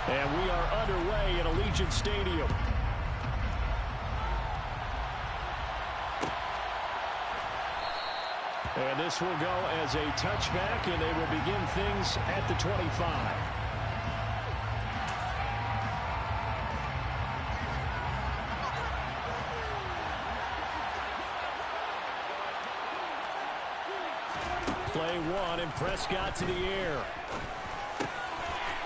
And we are underway at Allegiant Stadium. And this will go as a touchback, and they will begin things at the 25. Play one, and Prescott to the air.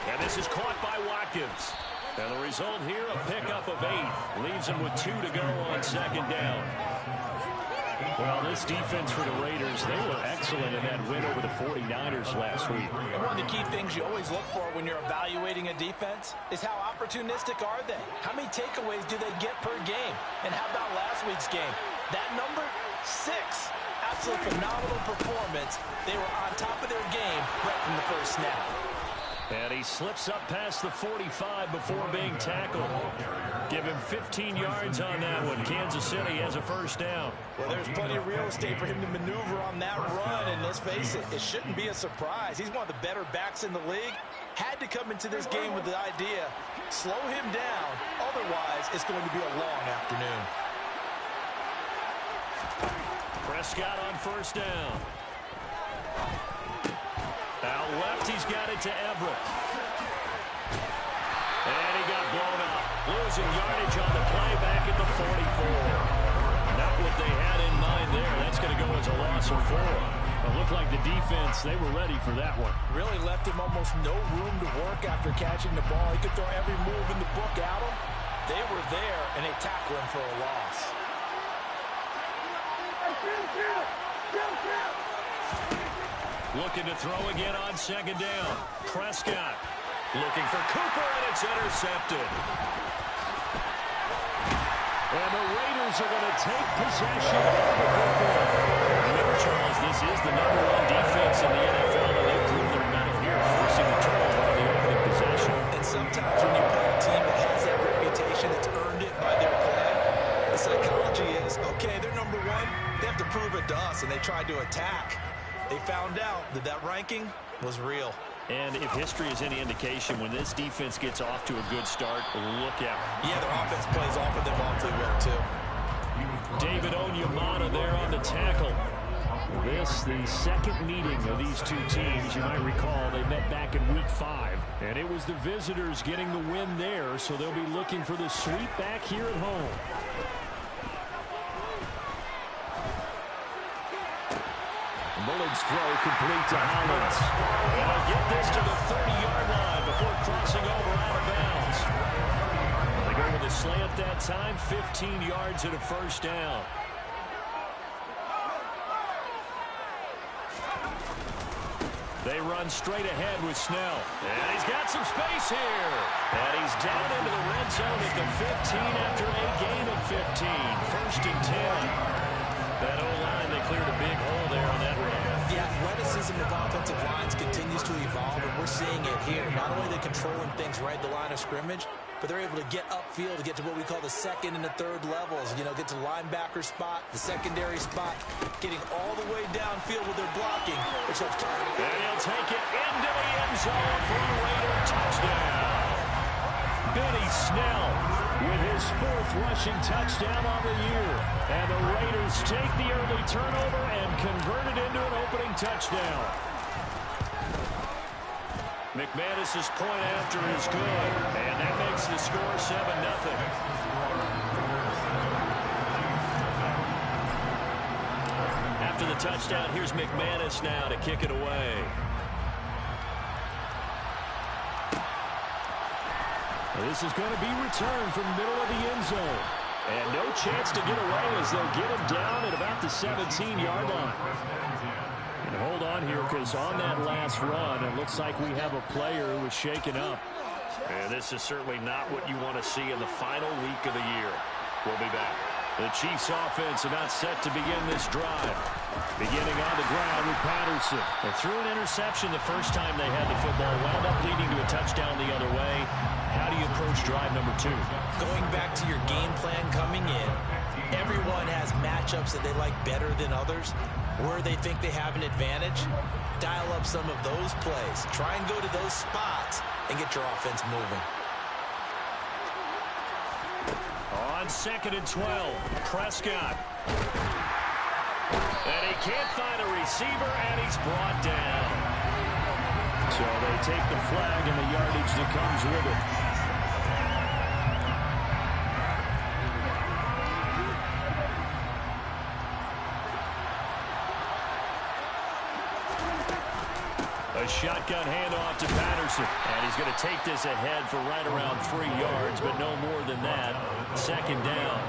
And this is caught by Watkins. And the result here, a pickup of 8. Leaves him with 2 to go on second down. Well, this defense for the Raiders, they were excellent in that win over the 49ers last week. And one of the key things you always look for when you're evaluating a defense is how opportunistic are they? How many takeaways do they get per game? And how about last week's game? That number, 6. Absolutely phenomenal performance. They were on top of their game right from the first snap. And he slips up past the 45 before being tackled. Give him 15 yards on that one. Kansas City has a first down. Well, there's plenty of real estate for him to maneuver on that run, and let's face it, it shouldn't be a surprise. He's one of the better backs in the league. Had to come into this game with the idea, slow him down, otherwise it's going to be a long afternoon. Prescott on first down. Out left, he's got it to Everett. And he got blown up. Losing yardage on the play back at the 44. Not what they had in mind there. That's going to go as a loss of 4. It looked like the defense, they were ready for that one. Really left him almost no room to work after catching the ball. He could throw every move in the book at him. They were there, and they tackled him for a loss. Looking to throw again on second down. Prescott looking for Cooper, and it's intercepted. And the Raiders are going to take possession of the football. Remember, Charles, this is the #1 defense in the NFL, and they proved their mettle here, forcing the turnover on the opening possession. And sometimes when you play a team that has that reputation, it's earned it by their play. The psychology is, okay, they're #1. They have to prove it to us, and they tried to attack. They found out that that ranking was real. And if history is any indication, when this defense gets off to a good start, look out. Yeah, their offense plays off of them awfully well, too. David Onyemata there on the tackle. This, the second meeting of these two teams. You might recall they met back in Week 5. And it was the visitors getting the win there, so they'll be looking for the sweep back here at home. Bullard's throw complete to Hollins. And I'll get this to the 30-yard line before crossing over out of bounds. They go with a slant that time, 15 yards and a first down. They run straight ahead with Snell. And he's got some space here. And he's down into the red zone at the 15 after a gain of 15. First and 10. That O-line, they cleared a big hole there on that run. The athleticism of offensive lines continues to evolve, and we're seeing it here. Not only are they controlling things right at the line of scrimmage, but they're able to get upfield to get to what we call the second and the third levels. You know, get to linebacker spot, the secondary spot, getting all the way downfield with their blocking, which helps target. And he'll take it into the end zone for a Raider touchdown. Benny Snell with his 4th rushing touchdown on the year. And the Raiders take the early turnover and convert it into an opening touchdown. McManus's point after is good. And that makes the score 7-0. After the touchdown, here's McManus now to kick it away. This is going to be returned from the middle of the end zone. And no chance to get away as they'll get him down at about the 17-yard line. And hold on here, because on that last run, it looks like we have a player who was shaken up. And this is certainly not what you want to see in the final week of the year. We'll be back. The Chiefs offense about set to begin this drive. Beginning on the ground with Patterson. They threw an interception the first time they had the football. Wound up leading to a touchdown the other way. How do you approach drive number 2? Going back to your game plan coming in, everyone has matchups that they like better than others. where they think they have an advantage, dial up some of those plays. Try and go to those spots and get your offense moving. On 2nd and 12, Prescott. And he can't find a receiver, and he's brought down. So they take the flag and the yardage that comes with it. A shotgun handoff to Patterson. And he's going to take this ahead for right around 3 yards, but no more than that. 2nd down.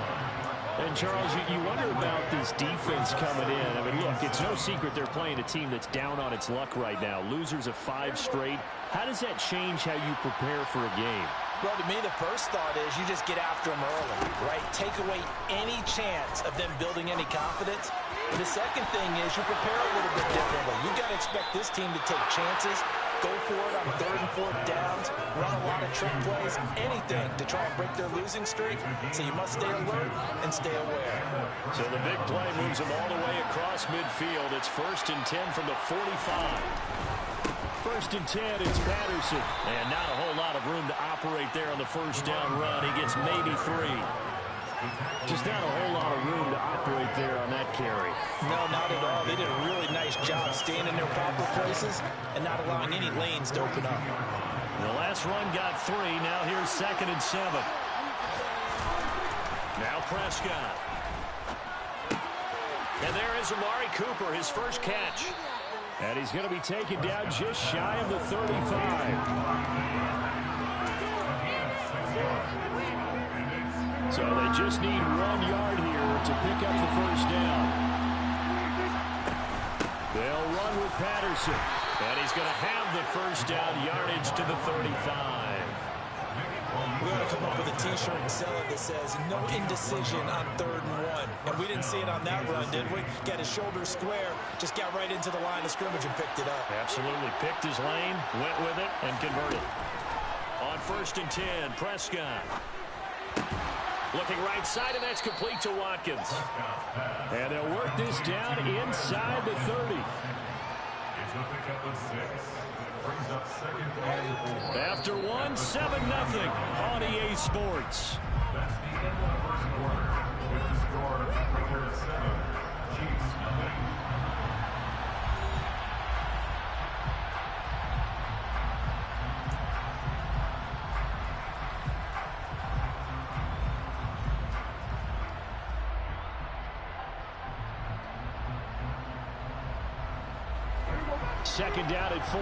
And, Charles, you wonder about this defense coming in. I mean, look, it's no secret they're playing a team that's down on its luck right now. Losers of 5 straight. How does that change how you prepare for a game? Well, to me, the first thought is you just get after them early, right? Take away any chance of them building any confidence. The second thing is you prepare a little bit differently. You've got to expect this team to take chances, go for it on 3rd and 4th downs, run a lot of trick plays, anything to try and break their losing streak. So you must stay alert and stay aware. So the big play moves them all the way across midfield. It's 1st and 10 from the 45. 1st and 10, it's Patterson. And not a whole lot of room to operate there on the 1st down run. He gets maybe 3. Just not a whole lot of room to operate there on that carry. No, not at all. They did a really nice job staying in their proper places and not allowing any lanes to open up. The last run got 3. Now here's 2nd and 7. Now Prescott. And there is Amari Cooper, his first catch. And he's going to be taken down just shy of the 35. So they just need 1 yard here to pick up the 1st down. They'll run with Patterson. And he's going to have the 1st down yardage to the 35. We're going to come up with a T-shirt and sell it that says, no indecision on 3rd and 1. And we didn't see it on that run, did we? Got his shoulder square, just got right into the line of scrimmage and picked it up. Absolutely. Picked his lane, went with it, and converted. On 1st and 10, Prescott. Looking right side, and that's complete to Watkins. And they'll work this down inside the 30. After 1, 7-0 on EA Sports. Second down at 4.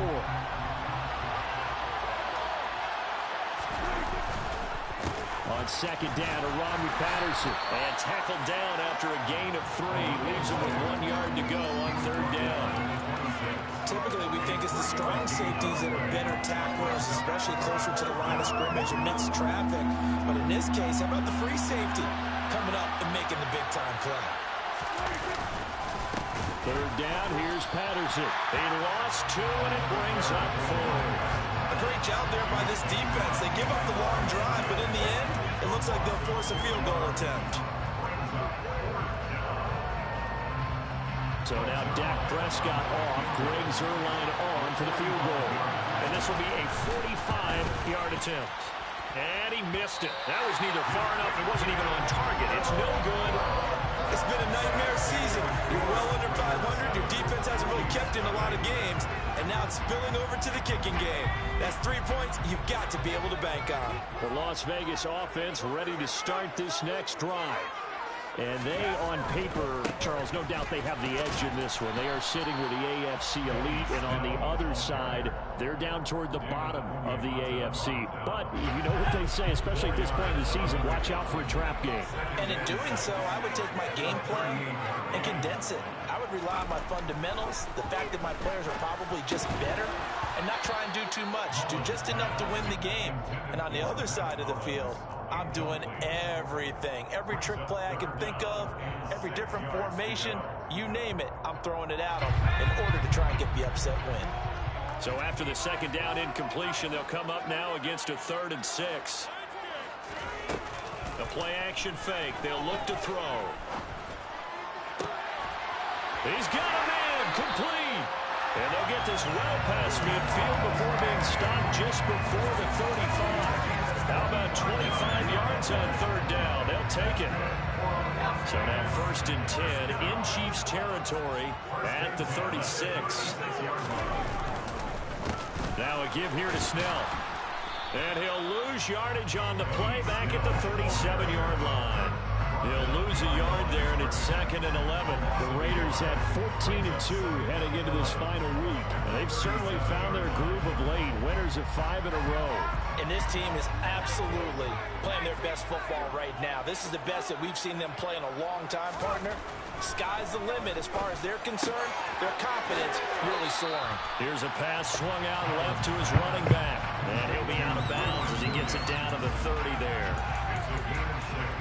On 2nd down, a run with Patterson. And tackled down after a gain of 3. Leaves him with 1 yard to go on 3rd down. Typically, we think it's the strong safeties that are better tacklers, especially closer to the line of scrimmage amidst traffic. But in this case, how about the free safety coming up and making the big-time play? 3rd down, here's Patterson. He lost 2, and it brings up 4. A great job there by this defense. They give up the long drive, but in the end, it looks like they'll force a field goal attempt. So now Dak Prescott off, Greg Zuerlein on for the field goal. And this will be a 45-yard attempt. And he missed it. That was neither far enough. It wasn't even on target. It's no good. It's been a nightmare season. You're well under 500. Your defense hasn't really kept in a lot of games. And now it's spilling over to the kicking game. That's 3 points you've got to be able to bank on. The Las Vegas offense ready to start this next drive. And they, on paper, Charles, no doubt they have the edge in this one. They are sitting with the AFC elite, and on the other side, they're down toward the bottom of the AFC. But you know what they say, especially at this point in the season, watch out for a trap game. And in doing so, I would take my game plan and condense it. I would rely on my fundamentals, the fact that my players are probably just better, and not try and do too much. Do just enough to win the game. And on the other side of the field, I'm doing everything. Every trick play I can think of, every different formation, you name it, I'm throwing it at them in order to try and get the upset win. So after the 2nd down incompletion, they'll come up now against a 3rd and 6. The play action fake. They'll look to throw. He's got a man complete. And they'll get this well past midfield before being stopped just before the 35. How about 25 yards on third down? They'll take it. So now 1st and 10 in Chiefs territory at the 36. Now a give here to Snell. And he'll lose yardage on the play back at the 37-yard line. He'll lose a yard there, and it's 2nd and 11. The Raiders had 14-2 heading into this final week. They've certainly found their groove of late. Winners of 5 in a row. And this team is absolutely playing their best football right now. This is the best that we've seen them play in a long time, partner. Sky's the limit as far as they're concerned. Their confidence really soaring. Here's a pass swung out left to his running back. And he'll be out of bounds as he gets it down to the 30 there.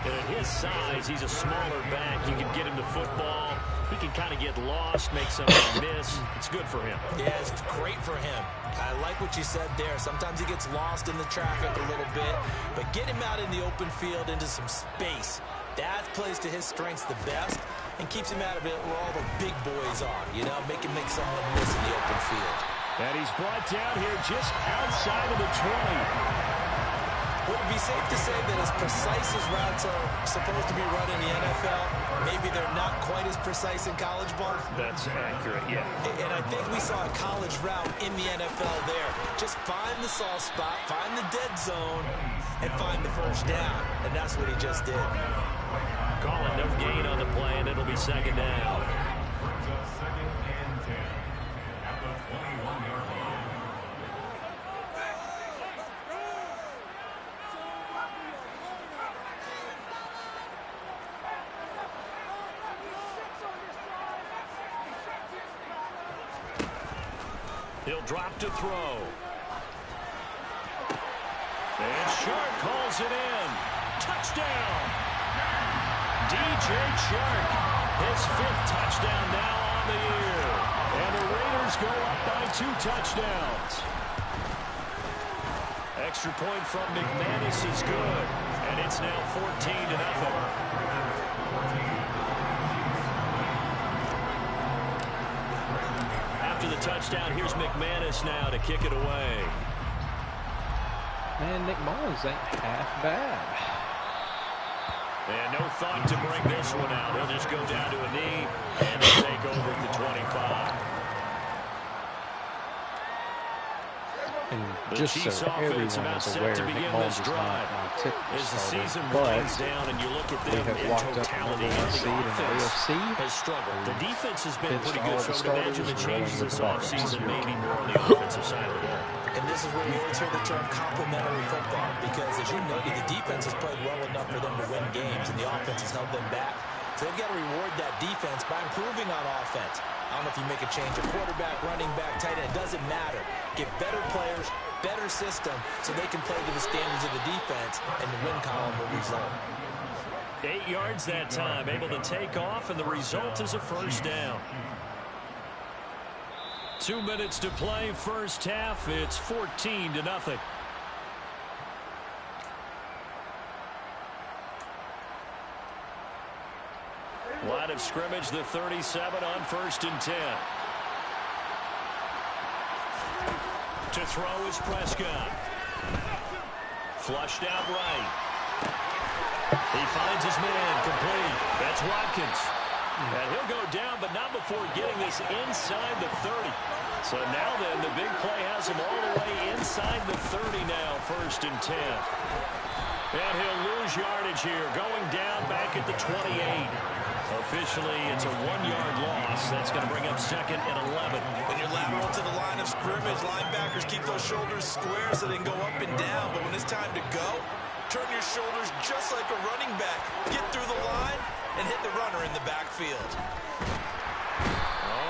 And at his size, he's a smaller back. You can get him to football. He can kind of get lost, make somebody miss. It's good for him. Yeah, it's great for him. I like what you said there. Sometimes he gets lost in the traffic a little bit, but get him out in the open field into some space. That plays to his strengths the best and keeps him out of it where all the big boys are, you know, make someone miss in the open field. And he's brought down here just outside of the 20. Would it be safe to say that as precise as routes are supposed to be run in the NFL, maybe they're not quite as precise in college ball? That's accurate, yeah. And I think we saw a college route in the NFL there. Just find the soft spot, find the dead zone, and find the first down. And that's what he just did. Calling no gain on the play, and it'll be 2nd down. He'll drop to throw. And Chark calls it in. Touchdown. DJ Chark, his 5th touchdown now on the year. And the Raiders go up by 2 touchdowns. Extra point from McManus is good. And it's now 14-0. After the touchdown, here's McManus now to kick it away. Man, Nick Mullins ain't half bad. And no thought to bring this one out. He'll just go down to a knee and he'll take over at the 25. And The just Chiefs so everyone offense about is set aware, to Nick begin Mullins this is not drive. my typical As the starter, season but winds down and you look at they them have in locked up totality, number 1 seed in the offense AFC. has struggled. The defense has been Pitched pretty all good, the so I would imagine the starters changes and this rolling with the offseason backups. may be more on the offensive side of the ball. And this is where you always hear the term complementary football, because as you noted, the defense has played well enough for them to win games, and the offense has held them back. So they've got to reward that defense by improving on offense. I don't know if you make a change of quarterback, running back, tight end. It doesn't matter. Get better players, better system, so they can play to the standards of the defense, and the win column will result. 8 yards that time, able to take off, and the result is a first down. 2 minutes to play, first half. It's 14-0. Line of scrimmage, the 37 on 1st and 10. To throw is Prescott. Flushed out right. He finds his man complete. That's Watkins. And he'll go down, but not before getting this inside the 30. So now then, the big play has him all the way inside the 30 now, 1st and 10. And he'll lose yardage here, going down back at the 28. Officially, it's a 1-yard loss. That's going to bring up 2nd and 11. When you're lateral to the line of scrimmage, linebackers keep those shoulders square so they can go up and down. But when it's time to go, turn your shoulders just like a running back. Get through the line and hit the runner in the backfield.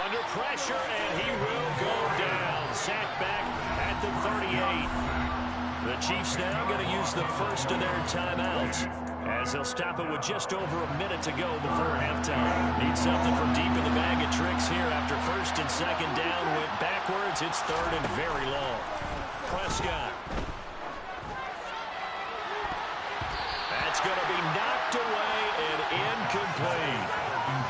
Under pressure, and he will go down. Sacked back at the 38. The Chiefs now going to use the first of their timeouts, as they'll stop it with just over a minute to go before halftime. Need something from deep in the bag of tricks here after 1st and 2nd down. Went backwards. It's 3rd and very long. Prescott. That's going to be knocked away and incomplete.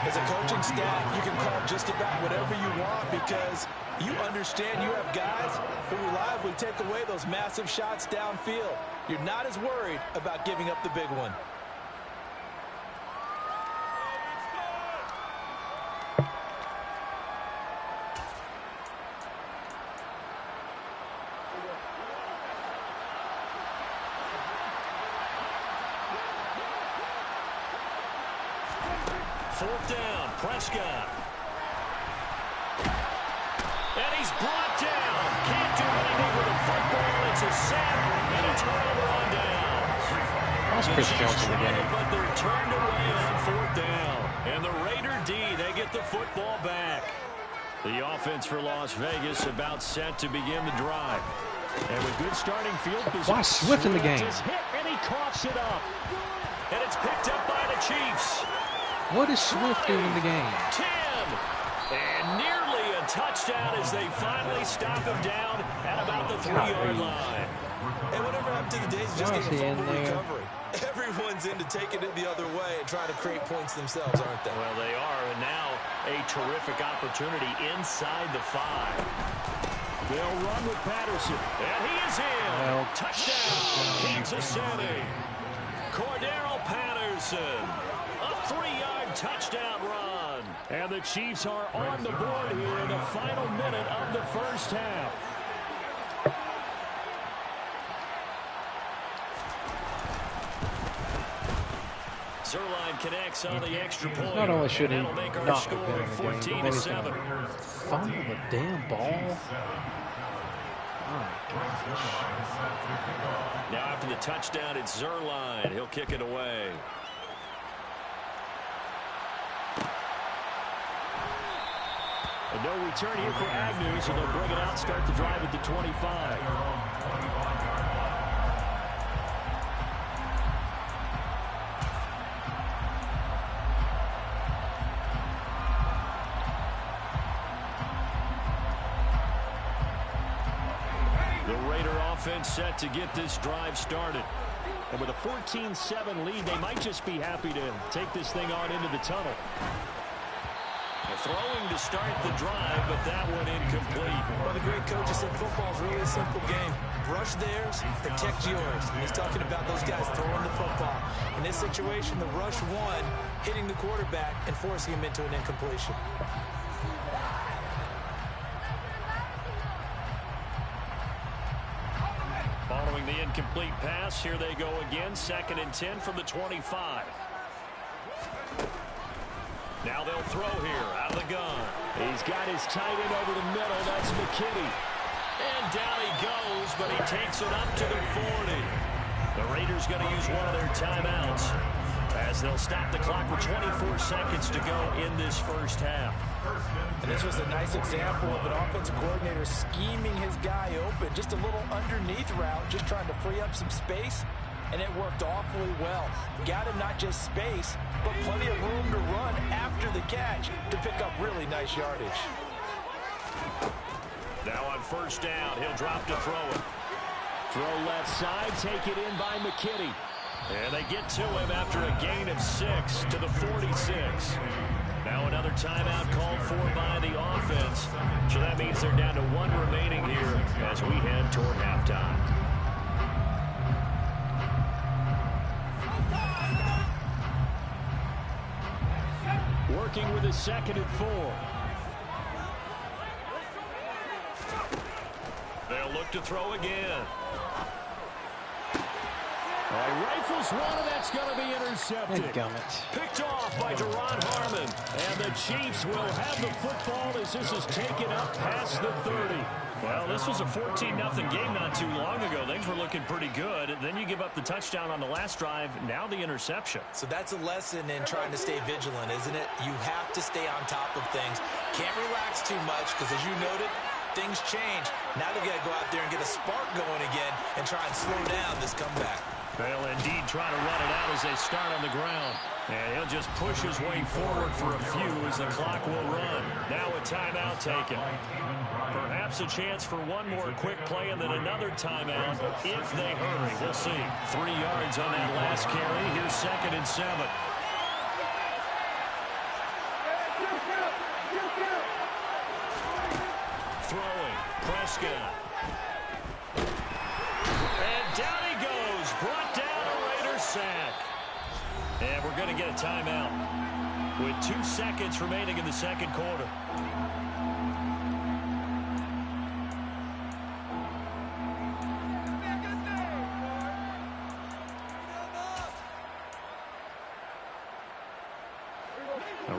As a coaching staff, you can call just about whatever you want because you understand you have guys who reliably take away those massive shots downfield. You're not as worried about giving up the big one. Fourth down, Prescott. And he's brought down. Can't do anything with the football. It's a sack, and a turnover on downs. That's Chris Jones in the game. But they're turned away on fourth down. And the Raider D, they get the football back. The offense for Las Vegas about set to begin the drive. And with good starting field position. Why Swift in the game? Just hit, and he coughs it up. And it's picked up by the Chiefs. What is Swift doing in the game? 10. And nearly a touchdown as they finally stop him down at about the 3-yard line. And whatever happened to the days of just Why is getting he a in fumble there? recovery? Everyone's into taking it the other way and trying to create points themselves, aren't they? Well, they are, and now a terrific opportunity inside the 5. They'll run with Patterson, and he is in. Well, Touchdown, Kansas City. Cordero Patterson, a 3-yard touchdown run. And the Chiefs are on the board here in the final minute of the first half. Zerline connects on the extra point. Not only should he That'll make our not score have been in the game, 14 but to he's 7. gonna fumble the damn ball. My gosh. Now after the touchdown, it's Zerline. He'll kick it away. And no return here for Agnew, so they'll bring it out, start the drive at the 25. Offense set to get this drive started. And with a 14-7 lead, they might just be happy to take this thing on into the tunnel. Throwing to start the drive, but that one incomplete. Well, the great coach said football is really a simple game. Rush theirs, protect yours. And he's talking about those guys throwing the football. In this situation, the rush one, hitting the quarterback and forcing him into an incompletion. Following the incomplete pass, here they go again. 2nd and 10 from the 25. Now they'll throw here out of the gun. He's got his tight end over the middle. That's McKinney. And down he goes, but he takes it up to the 40. The Raiders going to use one of their timeouts as they'll stop the clock with 24 seconds to go in this first half. And this was a nice example of an offensive coordinator scheming his guy open. Just a little underneath route, just trying to free up some space, and it worked awfully well. Got him not just space, but plenty of room to run after the catch to pick up really nice yardage. Now on first down, he'll drop to throw it. Throw left side, take it in by McKinney. And they get to him after a gain of 6 to the 46. Now another timeout called for by the offense. So that means they're down to 1 remaining here as we head toward halftime. Working with a 2nd and 4. They'll look to throw again. Rifles one, and that's going to be intercepted. Picked off by Duron Harmon. And the Chiefs will have the football as this is taken up past the 30. Well, this was a 14-0 game not too long ago. Things were looking pretty good. Then you give up the touchdown on the last drive. Now the interception. So that's a lesson in trying to stay vigilant, isn't it? You have to stay on top of things. Can't relax too much because, as you noted, things change. Now they've got to go out there and get a spark going again and try and slow down this comeback. They'll indeed try to run it out as they start on the ground. And he'll just push his way forward for a few as the clock will run. Now a timeout taken. Perhaps a chance for one more quick play and then another timeout if they hurry. We'll see. 3 yards on that last carry. Here's 2nd and 7. And we're going to get a timeout with 2 seconds remaining in the second quarter.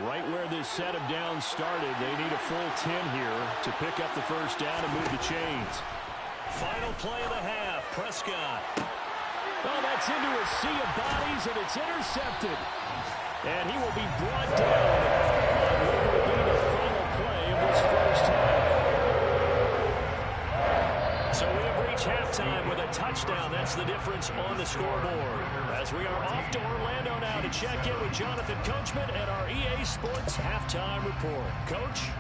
Right where this set of downs started, they need a full 10 here to pick up the first down and move the chains. Final play of the half, Prescott. Oh, that's into a sea of bodies, and it's intercepted. And he will be brought down on what will be the final play of this first half. So we have reached halftime with a touchdown. That's the difference on the scoreboard. As we are off to Orlando now to check in with Jonathan Coachman at our EA Sports Halftime Report. Coach?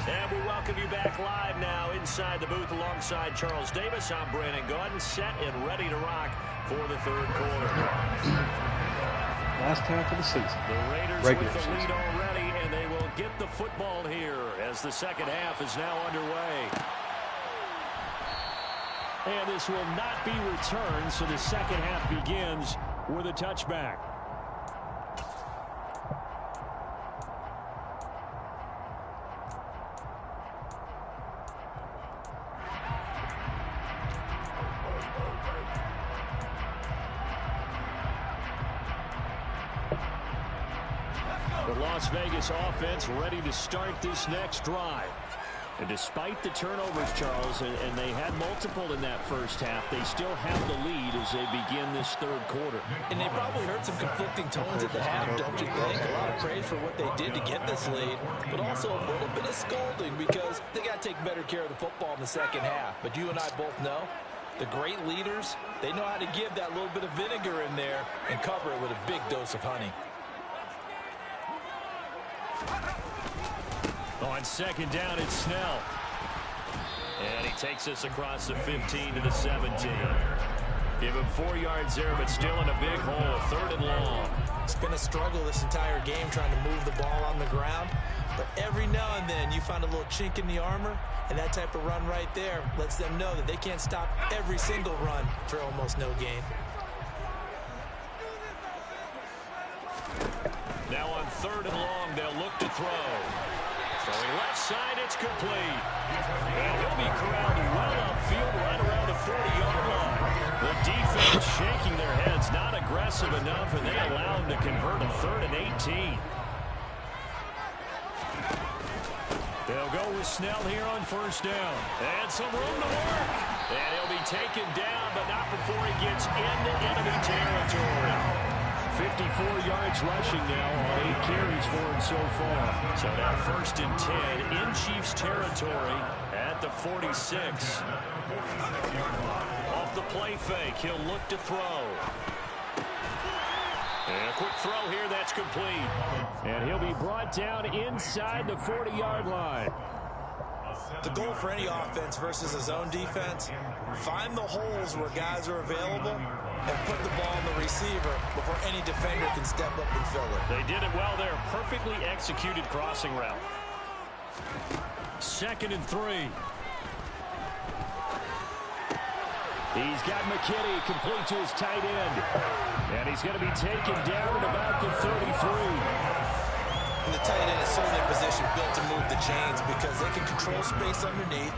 And we welcome you back live now inside the booth alongside Charles Davis. I'm Brandon Gaudin, set and ready to rock for the third quarter. Last half of the season. The Raiders Regular with the lead season. already, and they will get the football here as the second half is now underway. And this will not be returned, so the second half begins with a touchback. The Las Vegas offense ready to start this next drive. And despite the turnovers, Charles, and they had multiple in that first half, they still have the lead as they begin this third quarter. And they probably heard some conflicting tones at the half, don't you think? A lot of praise for what they did to get this lead, but also a little bit of scolding because they got to take better care of the football in the second half. But you and I both know the great leaders, they know how to give that little bit of vinegar in there and cover it with a big dose of honey. On second down, it's Snell. And he takes us across the 15 to the 17. Give him 4 yards there, but still in a big hole, third and long. It's been a struggle this entire game trying to move the ball on the ground. But every now and then you find a little chink in the armor, and that type of run right there lets them know that they can't stop every single run for almost no gain. Now on third and long, they'll look to throw. Throwing left side, it's complete. And he'll be corralled well upfield right around the 40-yard line. The defense shaking their heads, not aggressive enough, and they allow him to convert a 3rd and 18. They'll go with Snell here on first down. And some room to work. And he'll be taken down, but not before he gets into enemy territory. 54 yards rushing now on 8 carries for him so far. So now 1st and 10 in Chiefs territory at the 46. Off the play fake, he'll look to throw. And a quick throw here, that's complete. And he'll be brought down inside the 40-yard line. The goal for any offense versus a zone defense, find the holes where guys are available and put the ball on the receiver before any defender can step up and fill it. They did it well there. Perfectly executed crossing route. 2nd and 3. He's got McKinney complete to his tight end. And he's going to be taken down at about the 33. And the tight end is certainly a position built to move the chains because they can control space underneath.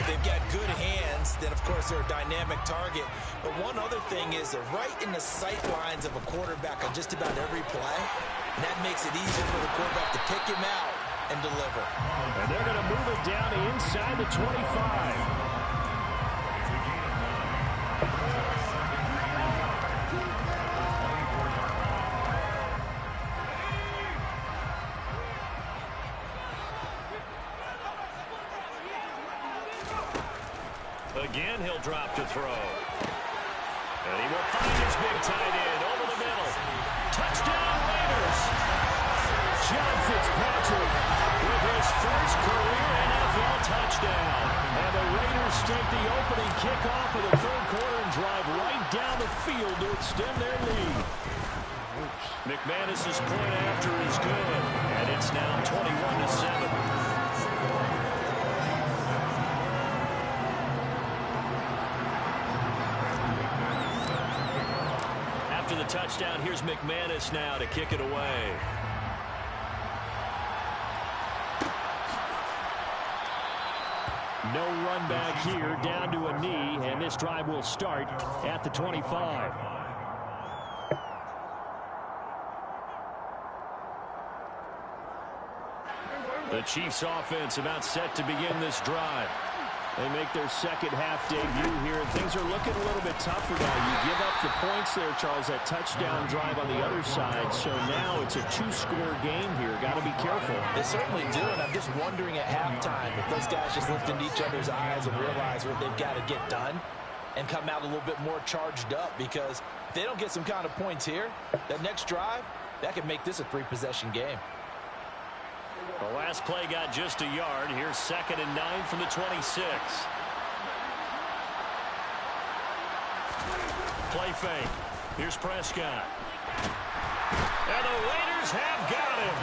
They've got good hands. Then, of course, they're a dynamic target. But one other thing is they're right in the sight lines of a quarterback on just about every play. And that makes it easier for the quarterback to pick him out and deliver. And they're going to move it down inside the 25. Again, he'll drop to throw. And he will find his big tight end over the middle. Touchdown, Raiders! John Fitzpatrick with his first career NFL touchdown. And the Raiders take the opening kickoff of the third quarter and drive right down the field to extend their lead. McManus's point after is good. And it's now 21-7. touchdown. Here's McManus now to kick it away. No run back here, down to a knee, and this drive will start at the 25. The Chiefs offense about set to begin this drive. They make their second half debut here, and things are looking a little bit tougher now. You give up the points there, Charles, that touchdown drive on the other side. So now it's a two-score game here. Got to be careful. They certainly do, and I'm just wondering at halftime if those guys just looked into each other's eyes and realize what they've got to get done and come out a little bit more charged up, because if they don't get some kind of points here, that next drive, that could make this a three-possession game. The last play got just a yard. Here's 2nd and 9 from the 26. Play fake. Here's Prescott. And the Raiders have got him.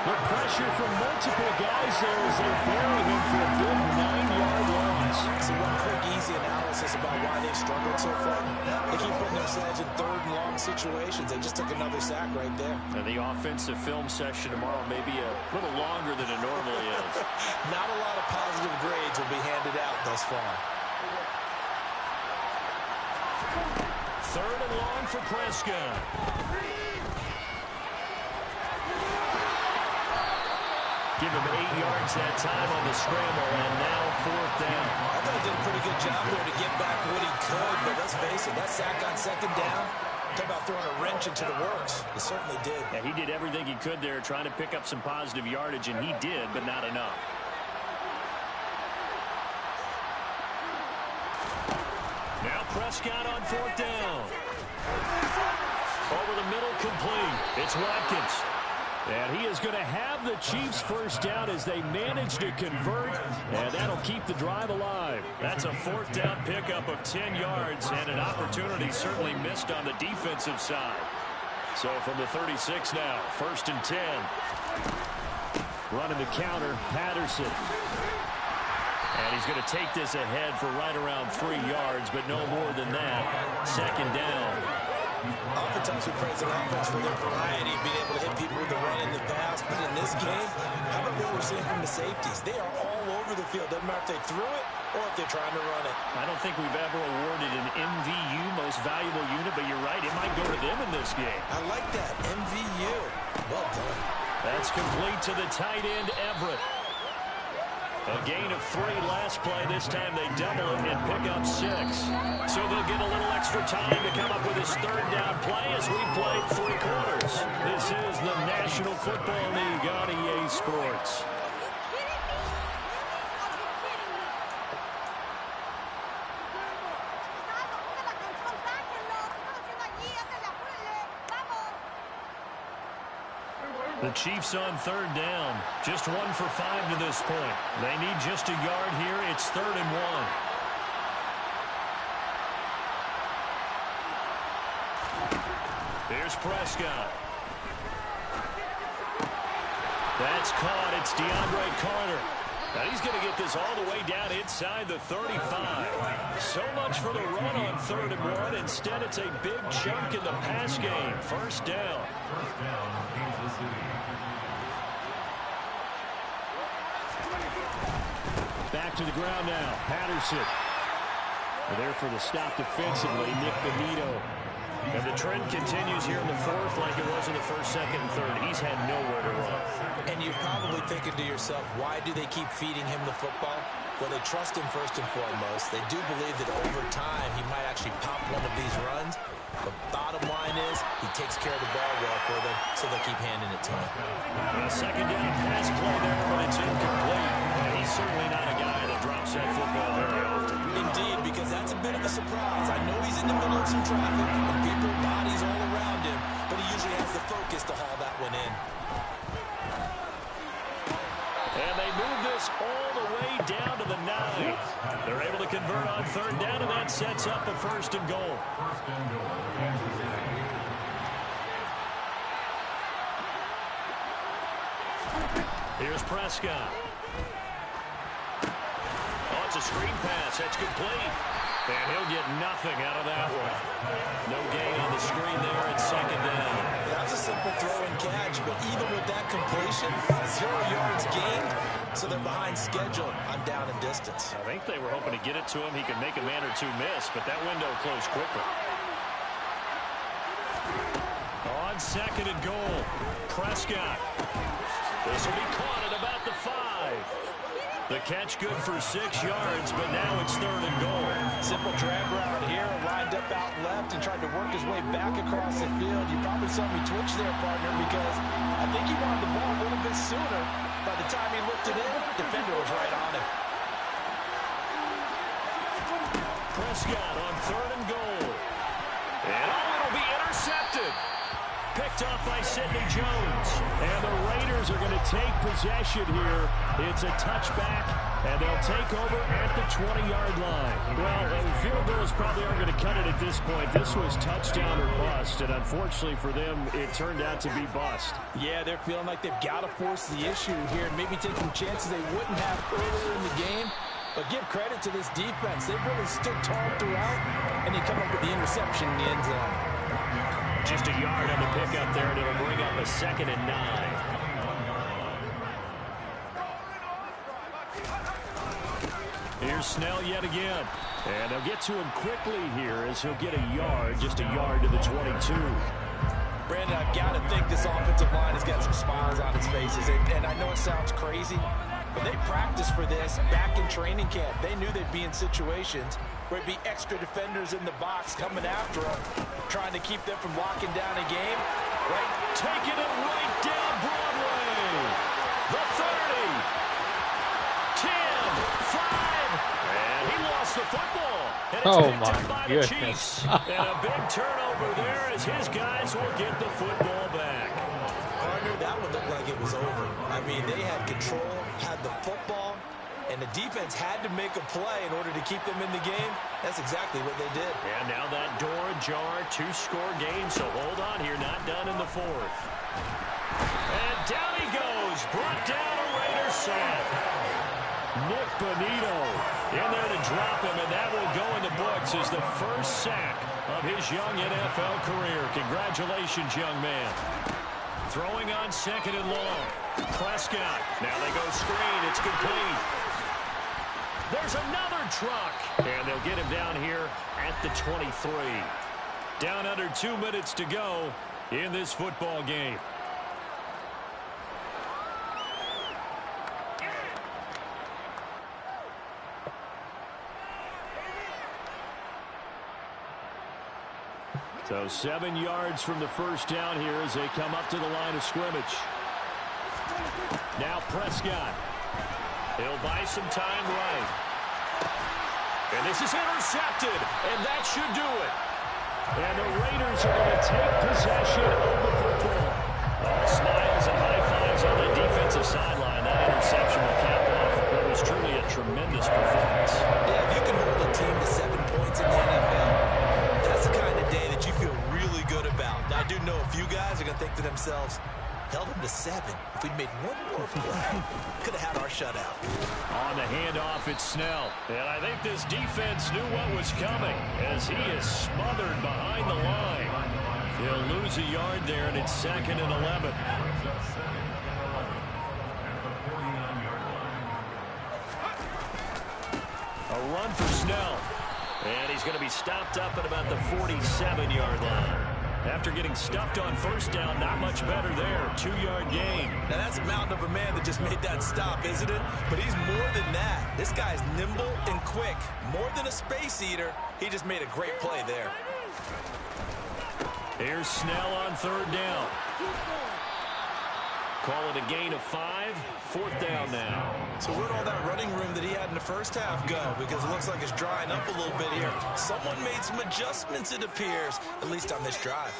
The pressure from multiple guys there as they bury him for a big 9-yard loss. So one quick, easy analysis about why they've struggled so far. They keep putting themselves in 3rd and long situations. They just took another sack right there. And the offensive film session tomorrow may be a little longer than it normally is. Not a lot of positive grades will be handed out thus far. 3rd and long for Prescott. Give him 8 yards that time on the scramble, and now 4th down. I thought he did a pretty good job there to get back what he could, but let's face it, that sack on 2nd down, talk about throwing a wrench into the works. He certainly did. Yeah, he did everything he could there trying to pick up some positive yardage, and he did, but not enough. Now Prescott on 4th down. Over the middle, complete. It's Watkins. And he is going to have the Chiefs first down as they manage to convert, and that'll keep the drive alive. That's a 4th down pickup of 10 yards, and an opportunity certainly missed on the defensive side. So from the 36 now, 1st and 10. Running the counter, Patterson. And he's going to take this ahead for right around 3 yards, but no more than that. 2nd down. Oftentimes we praise an offense for their variety, being able to hit people with the run in the pass. But in this game, how about what we're seeing from the safeties? They are all over the field. Doesn't matter if they threw it or if they're trying to run it. I don't think we've ever awarded an MVU, most valuable unit, but you're right, it might go to them in this game. I like that, MVU. Well done. That's complete to the tight end, Everett. A gain of 3 last play. This time they double it and pick up 6. So they'll get a little extra time to come up with his 3rd down play as we played 3 quarters. This is the National Football League on EA Sports. The Chiefs on 3rd down. Just 1 for 5 to this point. They need just a yard here. It's 3rd and 1. Here's Prescott. That's caught. It's DeAndre Carter. Now he's going to get this all the way down inside the 35. So much for the run on 3rd and 1. Instead, it's a big chunk in the pass game. 1st down. Back to the ground now. Patterson. They're there for the stop defensively. Nick Benito. And the trend continues here in the 4th like it was in the 1st, 2nd, and 3rd. He's had nowhere to run. And you're probably thinking to yourself, why do they keep feeding him the football? Well, they trust him first and foremost. They do believe that over time he might actually pop one of these runs. The bottom line is he takes care of the ball well for them, so they'll keep handing it to him. A 2nd down pass play there, but it's incomplete. And he's certainly not a guy that drops that football very often. Indeed, because that's a bit of a surprise. I know he's in the middle of some traffic and people, bodies all around him, but he usually has the focus to haul that one in. And they move this all the way down to the 9. They're able to convert on 3rd down, and that sets up a 1st and goal. Here's Prescott. Oh, it's a screen pass. That's complete. And he'll get nothing out of that one. No gain on the screen there at second down. That was a simple throw and catch, but even with that completion, 0 yards gained, so they're behind schedule on down and distance. I think they were hoping to get it to him. He could make a man or two miss, but that window closed quickly. On second and goal, Prescott. This will be caught at about the 5. The catch good for 6 yards, but now it's third and goal. Simple drag route here, lined up out left and tried to work his way back across the field. You probably saw me twitch there, partner, because I think he wanted the ball a little bit sooner. By the time he looked it in, the defender was right on him. Prescott on third and goal. And it'll be intercepted. Picked off by Sidney Jones. And the Raiders are going to take possession here. It's a touchback, and they'll take over at the 20-yard line. Well, field goals probably aren't going to cut it at this point. This was touchdown or bust, and unfortunately for them, it turned out to be bust. Yeah, they're feeling like they've got to force the issue here and maybe take some chances they wouldn't have earlier in the game. But give credit to this defense. They've really stood tall throughout, and they come up with the interception in the end zone. Just a yard on the pickup there, and it'll bring up a 2nd and 9. Here's Snell yet again. And they'll get to him quickly here as he'll get a yard, just a yard to the 22. Brandon, I've got to think this offensive line has got some smiles on its faces. And I know it sounds crazy, but they practiced for this back in training camp. They knew they'd be in situations where it'd be extra defenders in the box coming after them, trying to keep them from locking down a game. Right, taking it right down Broadway. The 30, 10, 5, and he lost the football. And it's picked up by the Chiefs. And a big turnover there as his guys will get the football back. Partner, that one looked like it was over. I mean, they had control, had the football, and the defense had to make a play in order to keep them in the game. That's exactly what they did. And now that door ajar, 2-score game, so hold on here, not done in the 4th. And down he goes, brought down a Raider sack. Nick Bonito in there to drop him, and that will go in the books as the first sack of his young NFL career. Congratulations, young man. Throwing on 2nd and long. Prescott. Now they go screen. It's complete. There's another truck. And they'll get him down here at the 23. Down under 2 minutes to go in this football game. So 7 yards from the first down here as they come up to the line of scrimmage. Now Prescott. He'll buy some time right. And this is intercepted, and that should do it. And the Raiders are going to take possession of the football. All smiles and high fives on the defensive sideline. That interception will cap off what was truly a tremendous performance. Yeah, if you can hold a team to 7 points in the NFL, that's the kind of day that you feel really good about. Now, I do know a few guys are going to think to themselves, held them to 7. If we'd made one more play, could have had our shutout. On the handoff, it's Snell. And I think this defense knew what was coming as he is smothered behind the line. He'll lose a yard there, and it's 2nd and 11. A run for Snell. And he's going to be stopped up at about the 47-yard line. After getting stuffed on first down, not much better there. 2-yard gain. Now, that's a mountain of a man that just made that stop, isn't it? But he's more than that. This guy's nimble and quick. More than a space eater, he just made a great play there. Here's Snell on 3rd down. Call it a gain of 5. 4th down now. So where'd all that running room that he had in the first half go? Because it looks like it's drying up a little bit here. Someone made some adjustments, it appears, at least on this drive.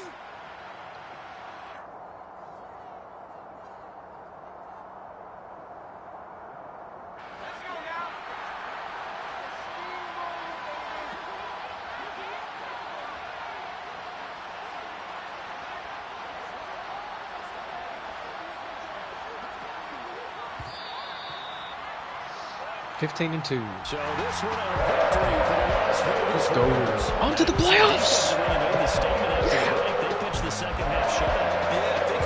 So 15-2. this one a victory for the Las Vegas Let's go. On to the playoffs.